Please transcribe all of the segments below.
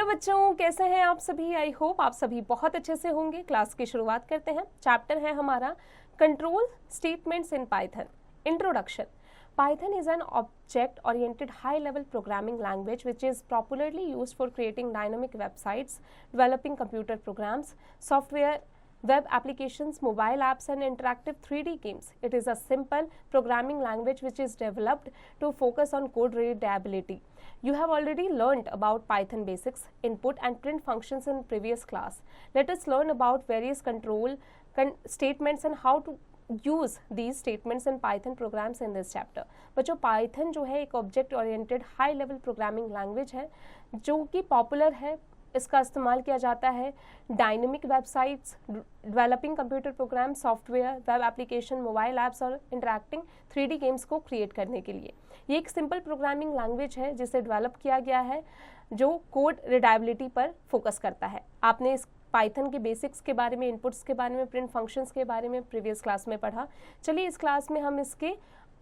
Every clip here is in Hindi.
हेलो बच्चों, कैसे हैं आप सभी। आई होप आप सभी बहुत अच्छे से होंगे। क्लास की शुरुआत करते हैं। चैप्टर है हमारा control statements in Python. Introduction. Python is an object-oriented high-level programming language which is popularly used for creating dynamic websites, developing computer programs, software, web applications, mobile apps, and interactive 3D games. It is a simple programming language which is developed to focus on code readability. You have already learned about Python basics, input and print functions in previous class. Let us learn about various control statements and how to use these statements in Python programs in this chapter. बच्चों, पाइथन जो है एक object oriented high level programming language है जो कि पॉपुलर है। इसका इस्तेमाल किया जाता है dynamic websites, developing computer program, software, web application, mobile apps और इंटरैक्टिंग 3D गेम्स को क्रिएट करने के लिए। ये एक सिंपल प्रोग्रामिंग लैंग्वेज है जिसे डेवलप किया गया है जो कोड रीडायबिलिटी पर फोकस करता है। आपने इस पाइथन के बेसिक्स के बारे में, इनपुट्स के बारे में, प्रिंट फंक्शंस के बारे में प्रीवियस क्लास में पढ़ा। चलिए इस क्लास में हम इसके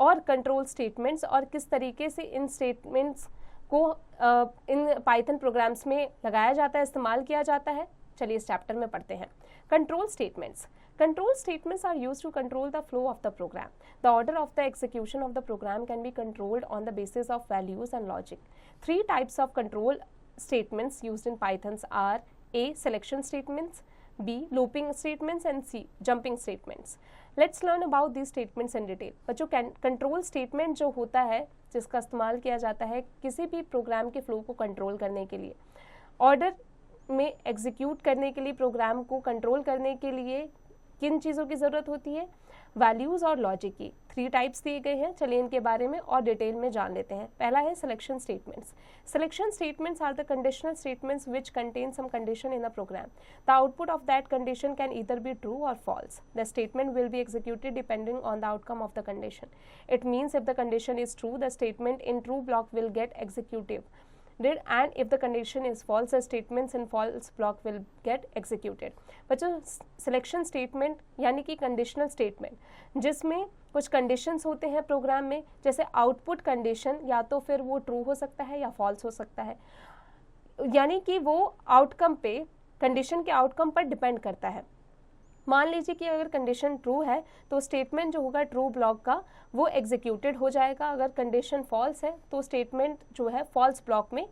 और कंट्रोल स्टेटमेंट्स और किस तरीके से इन स्टेटमेंट्स को इन पाइथन प्रोग्राम्स में लगाया जाता है, इस्तेमाल किया जाता है। चलिए इस चैप्टर में पढ़ते हैं। Control statements. Control statements are used to control the flow of the program. The order of the execution of the program can be controlled on the basis of values and logic. Three types of control statements used in Python are A. Selection statements, B. Looping statements, and C. Jumping statements. Let's learn about these statements in detail. बच्चों, कंट्रोल स्टेटमेंट जो होता है जिसका इस्तेमाल किया जाता है किसी भी प्रोग्राम के फ्लो को कंट्रोल करने के लिए, ऑर्डर में एग्जीक्यूट करने के लिए, प्रोग्राम को कंट्रोल करने के लिए किन चीज़ों की ज़रूरत होती है? वैल्यूज़ और लॉजिक की। 3 टाइप्स दिए गए हैं। चलिए इनके बारे में और डिटेल में जान लेते हैं। पहला है selection statements. Selection statements are the conditional statements which contain some condition in a program. The output of that condition can either be true or false. The statement will be executed depending on the outcome of the condition. It means if the condition is true, the statement in true block will get executed and if the condition is false, the statements in false block will get executed. बच्चों, सिलेक्शन स्टेटमेंट यानी कि कंडीशनल स्टेटमेंट जिसमें कुछ कंडीशंस होते हैं प्रोग्राम में, जैसे आउटपुट कंडीशन या तो फिर वो ट्रू हो सकता है या फॉल्स हो सकता है, यानी कि वो आउटकम पे, कंडीशन के आउटकम पर डिपेंड करता है। मान लीजिए कि अगर कंडीशन ट्रू है तो स्टेटमेंट जो होगा ट्रू ब्लॉक का वो एग्जीक्यूटेड हो जाएगा। अगर कंडीशन फॉल्स है तो स्टेटमेंट जो है फॉल्स ब्लॉक में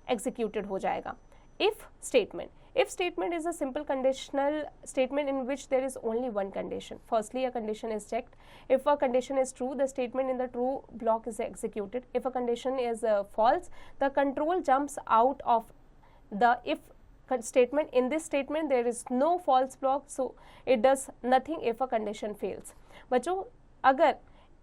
एग्जीक्यूटेड हो जाएगा। If statement is a simple conditional statement in which there is only one condition. Firstly, a condition is checked. If a condition is true, the statement in the true block is executed. If a condition is false, the control jumps out of the if statement. In this statement there is no false block, so it does nothing if a condition fails. बच्चों, अगर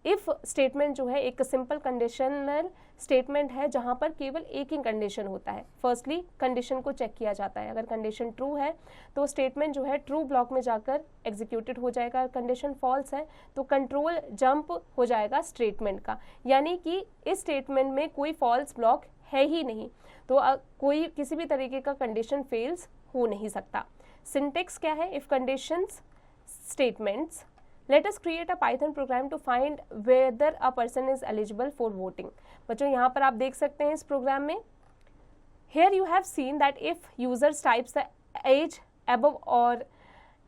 इफ स्टेटमेंट जो है एक सिंपल कंडीशनल स्टेटमेंट है जहां पर केवल एक ही कंडीशन होता है। फर्स्टली कंडीशन को चेक किया जाता है। अगर कंडीशन ट्रू है तो स्टेटमेंट जो है ट्रू ब्लॉक में जाकर एग्जीक्यूटेड हो जाएगा। कंडीशन फॉल्स है तो कंट्रोल जंप हो जाएगा स्टेटमेंट का, यानी कि इस स्टेटमेंट में कोई फॉल्स ब्लॉक है ही नहीं, तो कोई किसी भी तरीके का कंडीशन फेल्स हो नहीं सकता। सिंटेक्स क्या है? If conditions statements. Let us create a Python program to find whether a person is eligible for voting. बच्चों, यहाँ पर आप देख सकते हैं इस प्रोग्राम में, here you have seen that if users types the age above or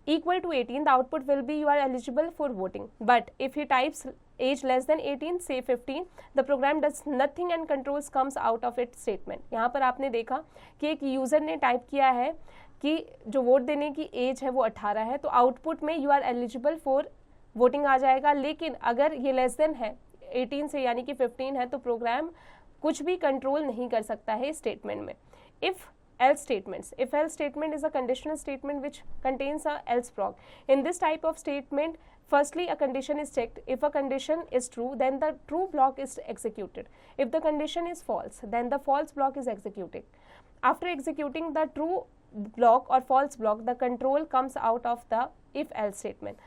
equal to 18, the output will be you are eligible for voting. But if he types age less than 18, say 15, the program does nothing and controls comes out of its statement. यहाँ पर आपने देखा कि एक यूज़र ने टाइप किया है कि जो वोट देने की एज है वो 18 है, तो आउटपुट में you are eligible for voting आ जाएगा। लेकिन अगर ये लेस देन है 18 से, यानी कि 15 है, तो प्रोग्राम कुछ भी कंट्रोल नहीं कर सकता है इस स्टेटमेंट में। If else statements. If else statement is a conditional statement which contains a else block. In this type of statement, firstly a condition is checked. If a condition is true, then the true block is executed. If the condition is false, then the false block is executed. After executing the true block or false block, the control comes out of the if else statement.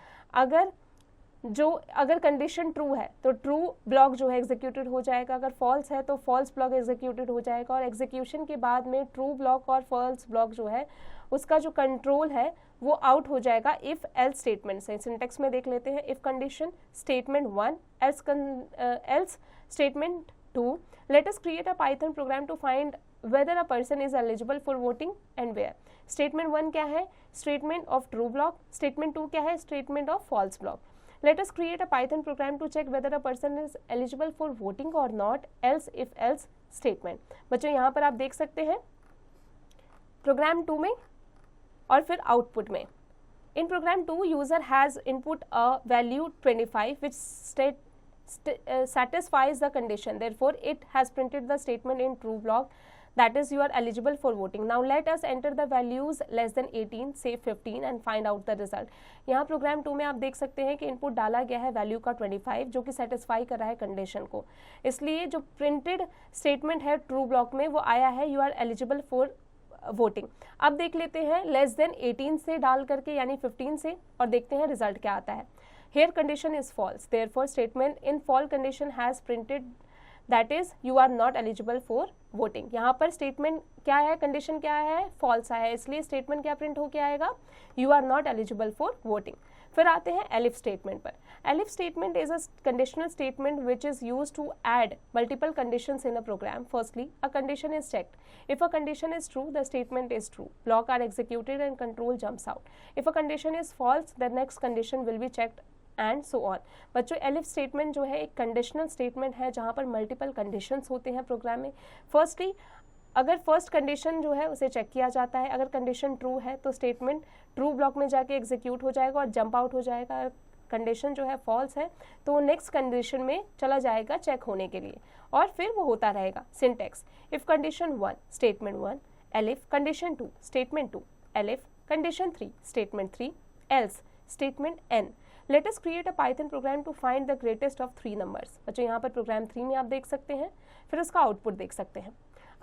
अगर कंडीशन ट्रू है तो ट्रू ब्लॉक जो है एग्जीक्यूटेड हो जाएगा, अगर फॉल्स है तो फॉल्स ब्लॉक एग्जीक्यूटेड हो जाएगा, और एग्जीक्यूशन के बाद में ट्रू ब्लॉक और फॉल्स ब्लॉक जो है उसका जो कंट्रोल है वो आउट हो जाएगा इफ एल्स स्टेटमेंट से। सिंटेक्स में देख लेते हैं। If condition statement 1, else statement 2. Let us create a Python program to find whether a person is eligible for voting and where. Statement 1 क्या है? Statement of true block. Statement 2 क्या है? Statement of false block. Let us create a Python program to check whether a person is eligible for voting or not, else if else statement. बच्चों यहाँ पर आप देख सकते हैं प्रोग्राम 2 में और फिर आउटपुट में. In program 2, user has input a value 25 which satisfies the condition. Therefore, it has printed the statement in true block, that is you are eligible for voting. Now let us enter the values less than 18, say 15 and find out the result. यहाँ प्रोग्राम 2 में आप देख सकते हैं कि इनपुट डाला गया है वैल्यू का 25 जो कि सेटिस्फाई कर रहा है कंडीशन को. इसलिए जो प्रिंटेड स्टेटमेंट है ट्रू ब्लॉक में वो आया है you are eligible for voting. अब देख लेते हैं लेस देन 18 से डाल करके यानी 15 से और देखते हैं रिजल्ट क्या आता है. Here condition is false. Therefore, statement in false condition has printed that is you are not eligible for voting. यहाँ पर statement क्या है, condition क्या है, false है, इसलिए statement क्या print होके आएगा, you are not eligible for voting. फिर आते हैं elif statement पर. Elif statement is a conditional statement which is used to add multiple conditions in a program. Firstly, a condition is checked. If a condition is true, the statement is true. Block are executed and control jumps out. If a condition is false, the next condition will be checked and so on. बच्चों एलिफ स्टेटमेंट जो है एक कंडीशनल स्टेटमेंट है जहाँ पर मल्टीपल कंडीशंस होते हैं प्रोग्राम में. फर्स्टली अगर फर्स्ट कंडीशन जो है उसे चेक किया जाता है, अगर कंडीशन ट्रू है तो स्टेटमेंट ट्रू ब्लॉक में जाके एग्जीक्यूट हो जाएगा और जंप आउट हो जाएगा. कंडीशन जो है फॉल्स है तो नेक्स्ट कंडीशन में चला जाएगा चेक होने के लिए और फिर वो होता रहेगा. Syntax if condition 1 statement 1 elif, condition 2 statement 2 elif, condition 3 statement 3 else statement n. Let us create a Python program to find the greatest of 3 numbers. बच्चों यहाँ पर प्रोग्राम 3 में आप देख सकते हैं, फिर उसका आउटपुट देख सकते हैं.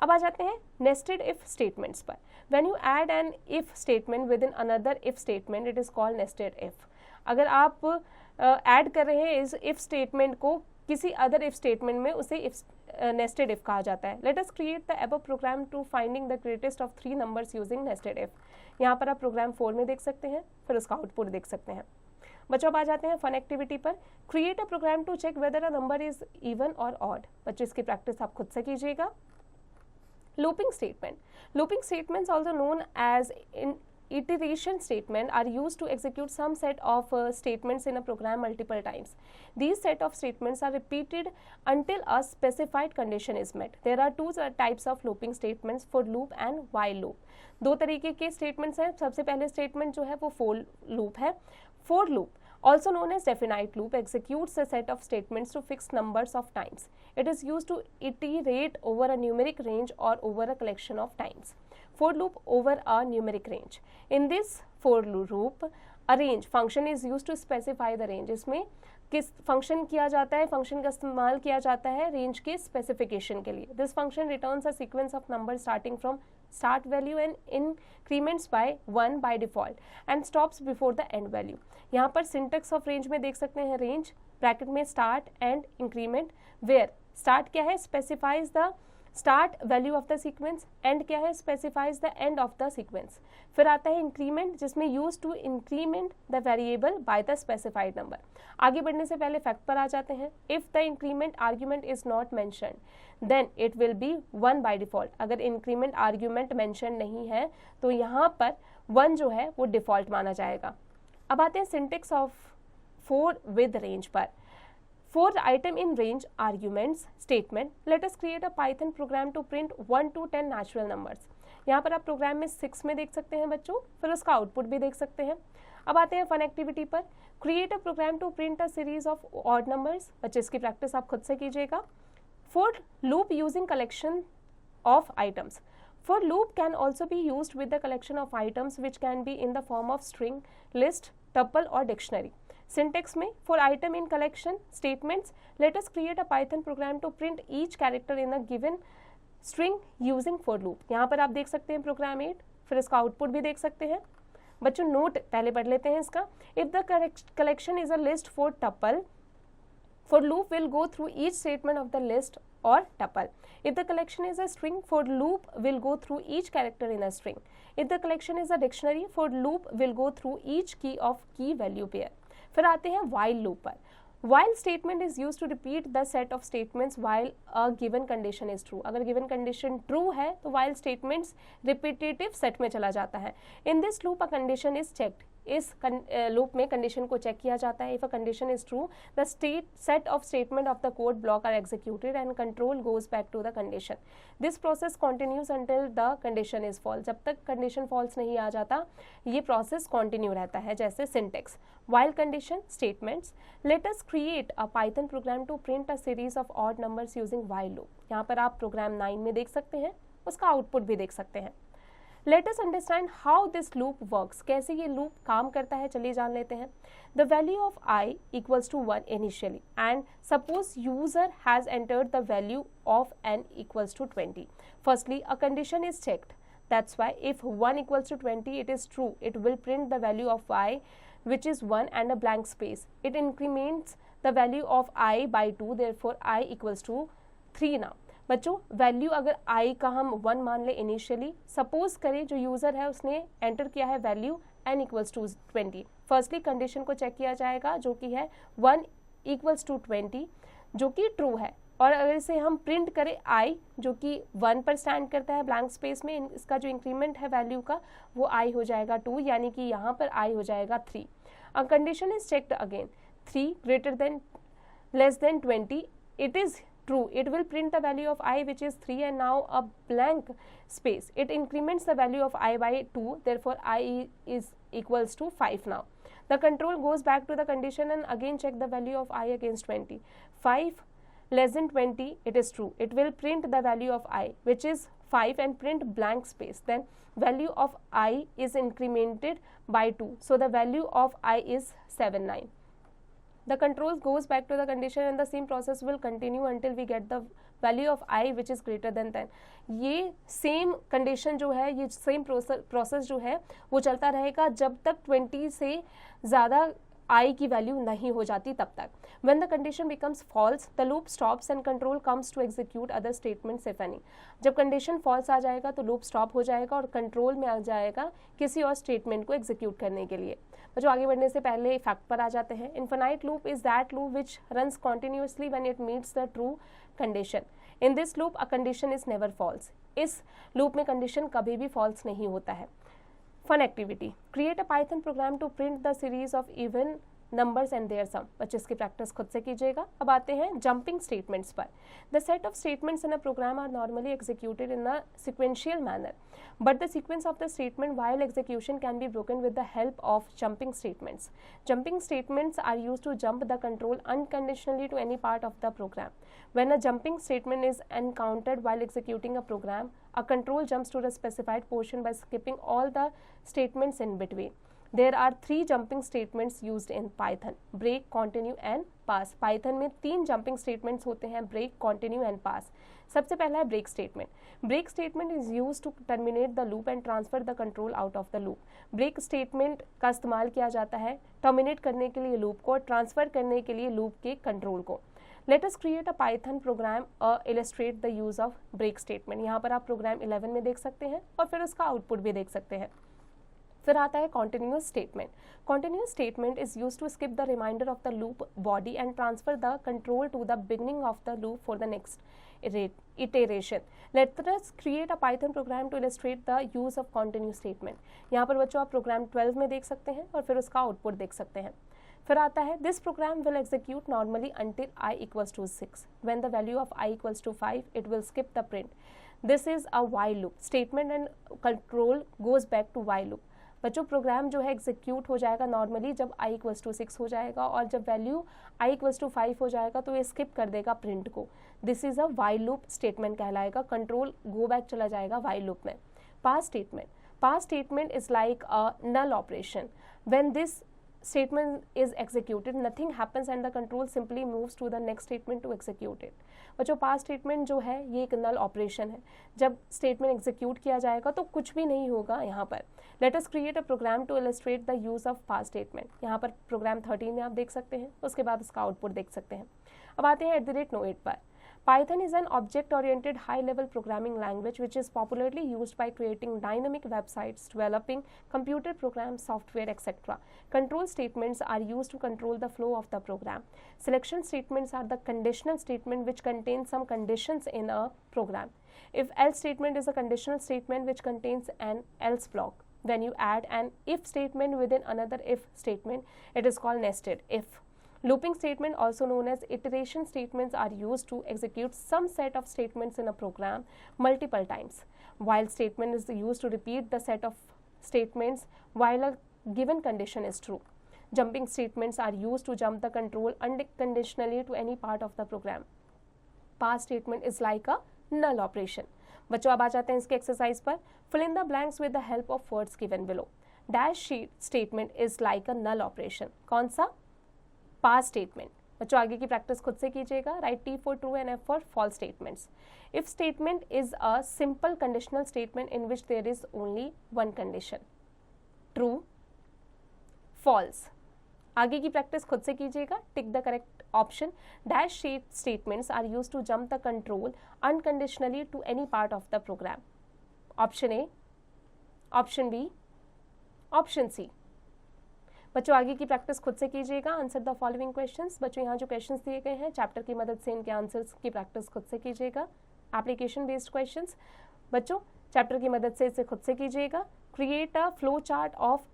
अब आ जाते हैं nested if statements पर. When you add an if statement within another if statement, it is called nested if. अगर आप ऐड कर रहे हैं इस if statement को किसी अदर if statement में, उसे if nested if कहा जाता है. Let us create the above program to finding the greatest of 3 numbers using nested if. यहाँ पर आप प्रोग्राम 4 में देख सकते हैं, फिर उसका आउटपुट देख सकते हैं. बच्चों अब आ जाते हैं फन एक्टिविटी पर. Create a program to check whether a number is even or odd. बच्चों इसकी प्रैक्टिस आप खुद से कीजिएगा. Looping statement. Looping statements also known as iteration statement are used to execute some set of statements in a program multiple times. These set of statements are repeated until a specified condition is met. There are two types of looping statements, for loop and while loop. दो तरीके के statements हैं. सबसे पहले statement जो है वो for loop है. For loop, also known as definite loop, executes a set of statements to fixed numbers of times. It is used to iterate over a numeric range or over a collection of times. For loop over a numeric range. In this for loop, a range function is used to specify the range. इसमें किस फंक्शन किया जाता है, फंक्शन का इस्तेमाल किया जाता है रेंज के स्पेसिफिकेशन के लिए. This function returns a sequence of number starting from start value and increments by 1 by default and stops before the end value. यहाँ पर syntax of range में देख सकते हैं range ब्रैकेट में start and increment, where start क्या है, specifies the start value of the sequence, end क्या है, specifies the end of the sequence. फिर आता है increment जिसमें used to increment the variable by the specified number. आगे बढ़ने से पहले फैक्ट पर आ जाते हैं. If the increment argument is not mentioned, then it will be 1 by default. अगर increment argument mention नहीं है तो यहाँ पर 1 जो है वो default माना जाएगा. अब आते हैं syntax of for with range पर. For the item in range arguments statement, let us create a Python program to print 1 to 10 natural numbers. यहाँ पर आप प्रोग्राम में 6 में देख सकते हैं बच्चों, फिर उसका आउटपुट भी देख सकते हैं. अब आते हैं फन एक्टिविटी पर. Create a program to print a series of odd numbers. बच्चे इसकी प्रैक्टिस आप खुद से कीजिएगा. For loop using collection of items. For loop can also be used with the collection of items which can be in the form of string, list, tuple or dictionary. Syntax में for item in collection statements, let us create a Python program to print each character in a given string using for loop. यहाँ पर आप देख सकते हैं प्रोग्राम 8, फिर इसका आउटपुट भी देख सकते हैं. बच्चों नोट पहले पढ़ लेते हैं इसका. If the collection is a list for tuple, for loop will go through each statement of the list or tuple. If the collection is a string, for loop will go through each character in a string. If the collection is a dictionary, for loop will go through each key of key value pair. फिर आते हैं while loop पर. while statement is used to repeat the set of statements while a given condition is true. अगर given condition true है तो while statements repetitive set में चला जाता है. In this loop a condition is checked. इस लूप में कंडीशन को चेक किया जाता है. If a condition is true the set of statement of the code block are executed and control goes back to the condition. This process continues until the condition is false. जब तक कंडीशन फॉल्स नहीं आ जाता ये प्रोसेस कंटिन्यू रहता है. जैसे syntax while condition statements. Let us create a Python program to print a series of odd numbers using while loop. यहाँ पर आप प्रोग्राम 9 में देख सकते हैं, उसका आउटपुट भी देख सकते हैं. Let us understand how this loop works. कैसे ये लूप काम करता है चलिए जान लेते हैं. The value of I equals to 1 initially and suppose user has entered the value of n equals to 20. Firstly, a condition is checked. That's why if 1 equals to 20 it is true. It will print the value of I which is 1 and a blank space. It increments the value of I by 2 therefore I equals to 3 now. बच्चों वैल्यू अगर आई का हम 1 मान ले इनिशियली, सपोज करें जो यूज़र है उसने एंटर किया है value n equals to 20. Firstly condition को चेक किया जाएगा जो कि है 1 इक्वल्स टू 20 जो कि ट्रू है. और अगर इसे हम प्रिंट करें i जो कि 1 पर स्टैंड करता है ब्लैंक स्पेस में, इसका जो इंक्रीमेंट है वैल्यू का वो i हो जाएगा 2 यानी कि यहाँ पर i हो जाएगा 3. अ condition is checked again 3 greater than less than 20 it is true. It will print the value of I which is 3 and now a blank space. It increments the value of I by 2 therefore I is equals to 5 now. The control goes back to the condition and again check the value of I against 20. 5 less than 20 it is true. It will print the value of I which is 5 and print blank space. Then value of I is incremented by 2 so the value of I is 7 9. The control goes back to the condition and the same process will continue until we get the value of I which is greater than 10. ये सेम कंडीशन जो है, ये सेम प्रोसेस जो है वो चलता रहेगा जब तक 20 से ज़्यादा I की वैल्यू नहीं हो जाती तब तक. When the condition becomes false, the loop stops and control comes to execute other statements if any. जब कंडीशन फॉल्स आ जाएगा तो लूप स्टॉप हो जाएगा और कंट्रोल में आ जाएगा किसी और स्टेटमेंट को एग्जीक्यूट करने के लिए. जो आगे बढ़ने से पहले फैक्ट पर आ जाते हैं. Infinite loop is that loop which runs continuously when it meets the true condition. In this loop a condition is never false. इस लूप में कंडीशन कभी भी फॉल्स नहीं होता है. Fun activity. Create a Python program to print the series of even numbers and their sum. बच्चे इसकी प्रैक्टिस खुद से कीजिएगा. अब आते हैं जंपिंग स्टेटमेंट्स पर. The set of statements in a programme are normally executed in a sequential manner but the sequence of the statement while execution can be broken with the help of jumping statements. Jumping statements are used to jump the control unconditionally to any part of the program. When a jumping statement is encountered while executing a program, a control jumps to the specified portion by skipping all the statements in between. There are 3 jumping statements used in Python: break, continue and pass. Python में 3 jumping statements होते हैं: break, continue and pass. सबसे पहला है break statement. Break statement is used to terminate the loop and transfer the control out of the loop. Break statement का इस्तेमाल किया जाता है terminate करने के लिए loop को, transfer करने के लिए loop के control को. Let us create a Python program illustrate the use of break statement. यहाँ पर आप प्रोग्राम 11 में देख सकते हैं और फिर उसका आउटपुट भी देख सकते हैं. फिर आता है continuous statement. Continuous statement is use to skip the reminder of the loop body and transfer the control to the beginning of the loop for the next iteration. Let us create a Python program to illustrate the use of continuous statement. यहाँ पर बच्चों आप प्रोग्राम 12 में देख सकते हैं और फिर उसका आउटपुट देख सकते हैं. फिर आता है this program will execute normally until I equals to 6. When the value of I equals to 5, it will skip the print. This is a while loop. Statement and control goes back to while loop. बच्चों प्रोग्राम जो है एग्जीक्यूट हो जाएगा नॉर्मली जब I इक्वल्स टू 6 हो जाएगा और जब वैल्यू I इक्वल्स टू 5 हो जाएगा तो ये स्किप कर देगा प्रिंट को. This is a while loop statement कहलाएगा. कंट्रोल गो बैक चला जाएगा वाइल लूप में. Pass statement. Pass statement is like a null operation. When this statement is executed nothing happens and the control simply moves to the next statement to execute it. बच्चों पास स्टेटमेंट जो है ये एक नल ऑपरेशन है. जब स्टेटमेंट एग्जीक्यूट किया जाएगा तो कुछ भी नहीं होगा यहाँ पर. Let us create a program to illustrate the use of pass statement. यहाँ पर प्रोग्राम 13 में आप देख सकते हैं, उसके बाद उसका आउटपुट देख सकते हैं. अब आते हैं @noit पर. Python is an object-oriented high-level programming language which is popularly used by creating dynamic websites, developing computer programs, software, etc. Control statements are used to control the flow of the program. Selection statements are the conditional statement which contains some conditions in a program. If else statement is a conditional statement which contains an else block. When you add an if statement within another if statement, it is called nested if. Looping statement, also known as iteration statements, are used to execute some set of statements in a program multiple times. While statement is used to repeat the set of statements while a given condition is true. Jumping statements are used to jump the control unconditionally to any part of the program. Pass statement is like a null operation. बच्चों अब आ जाते हैं इसके एक्सरसाइज पर. Fill in the blanks with the help of words given below. Dash statement is like a null operation. कौन सा? Pass statement. बच्चों आगे की प्रैक्टिस खुद से कीजिएगा. Write T for true and F for false statements. If statement is a simple conditional statement in which there is only one condition. True, false. आगे की प्रैक्टिस खुद से कीजिएगा. Tick the correct option. Dash statements are use to jump the control unconditionally to any part of the program. Option A, option B, option C. बच्चों आगे की प्रैक्टिस खुद से कीजिएगा. Answer the following questions. बच्चों यहाँ जो क्वेश्चंस दिए गए हैं चैप्टर की मदद से इनके आंसर्स की प्रैक्टिस खुद से कीजिएगा. Application based questions. बच्चों चैप्टर की मदद से इसे खुद से कीजिएगा. Create a flow chart of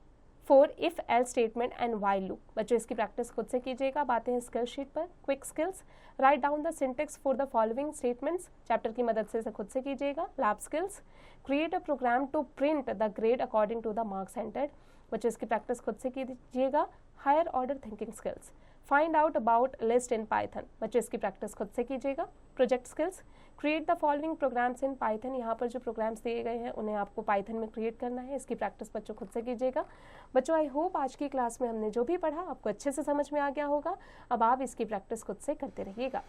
for if else statement and while loop. बच्चों इसकी प्रैक्टिस खुद से कीजिएगा. बातें हैं स्किल शीट पर. Quick skills. Write down the syntax for the following statements. Chapter की मदद से इसे खुद से कीजिएगा. Lab skills. Create a program to print the grade according to the marks entered. बच्चों इसकी प्रैक्टिस खुद से कीजिएगा. Higher order thinking skills. Find out about list in Python. बच्चों इसकी प्रैक्टिस खुद से कीजिएगा. Project skills. Create the following programs in Python. यहाँ पर जो प्रोग्राम्स दिए गए हैं उन्हें आपको पाइथन में क्रिएट करना है. इसकी प्रैक्टिस बच्चों खुद से कीजिएगा. बच्चों आई होप आज की क्लास में हमने जो भी पढ़ा आपको अच्छे से समझ में आ गया होगा. अब आप इसकी प्रैक्टिस खुद से करते रहिएगा.